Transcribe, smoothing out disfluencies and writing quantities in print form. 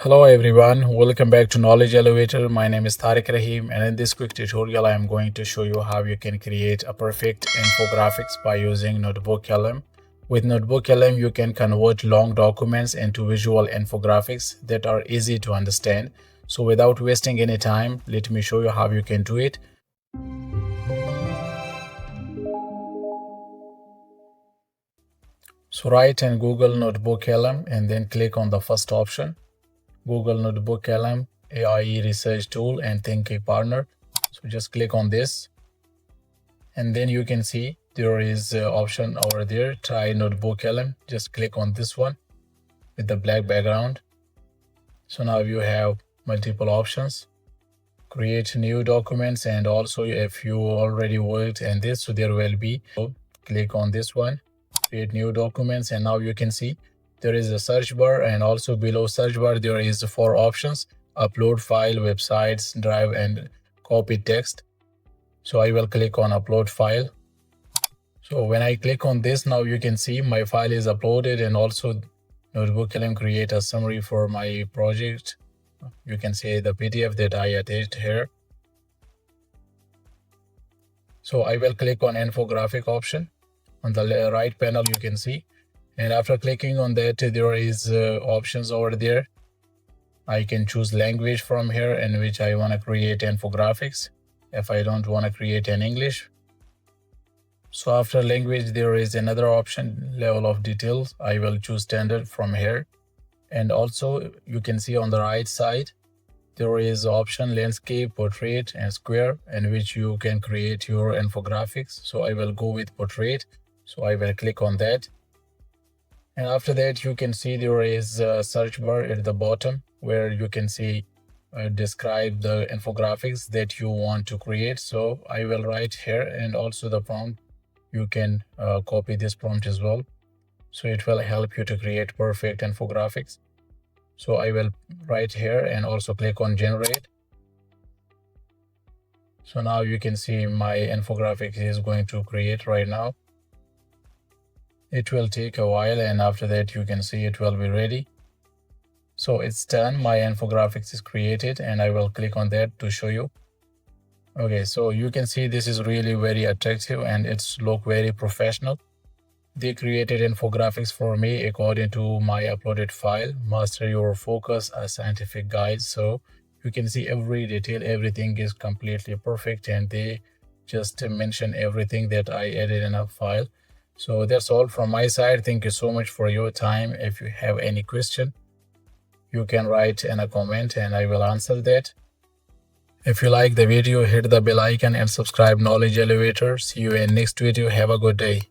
Hello everyone, welcome back to Knowledge Elevator. My name is Tariq Rahim, and in this quick tutorial I am going to show you how you can create a perfect infographics by using NotebookLM. With NotebookLM you can convert long documents into visual infographics that are easy to understand. So without wasting any time, let me show you how you can do it. So write in Google NotebookLM and then click on the first option. Google NotebookLM AI research tool and thinking partner. So just click on this, and then you can see there is an option over there, try NotebookLM. Just click on this one with the black background. So now you have multiple options, create new documents, and also if you already worked in this, so there will be, so click on this one, create new documents, and now you can see there is a search bar, and also below search bar there is 4 options: upload file, websites, drive, and copy text. So I will click on upload file. So when I click on this, now you can see my file is uploaded, and also NotebookLM create a summary for my project. You can see the PDF that I attached here. So I will click on infographic option. On the right panel you can see, and after clicking on that there is options over there. I can choose language from here in which I want to create infographics if I don't want to create in English. So after language there is another option, level of details. I will choose standard from here, and also you can see on the right side there is option landscape, portrait, and square, in which you can create your infographics. So I will go with portrait, so I will click on that. And after that you can see there is a search bar at the bottom where you can see describe the infographics that you want to create. So I will write here, and also the prompt, you can copy this prompt as well, so it will help you to create perfect infographics. So I will write here and also click on generate. So now you can see my infographic is going to create right now. It will take a while, and after that you can see it will be ready. So it's done, my infographics is created, and I will click on that to show you. Okay, so you can see this is really very attractive and it's look very professional. They created infographics for me according to my uploaded file, Master Your Focus, a scientific guide. So you can see every detail, everything is completely perfect, and they just mention everything that I added in a file. So that's all from my side. Thank you so much for your time. If you have any question, you can write in a comment and I will answer that. If you like the video, hit the bell icon and subscribe Knowledge Elevator. See you in next video. Have a good day.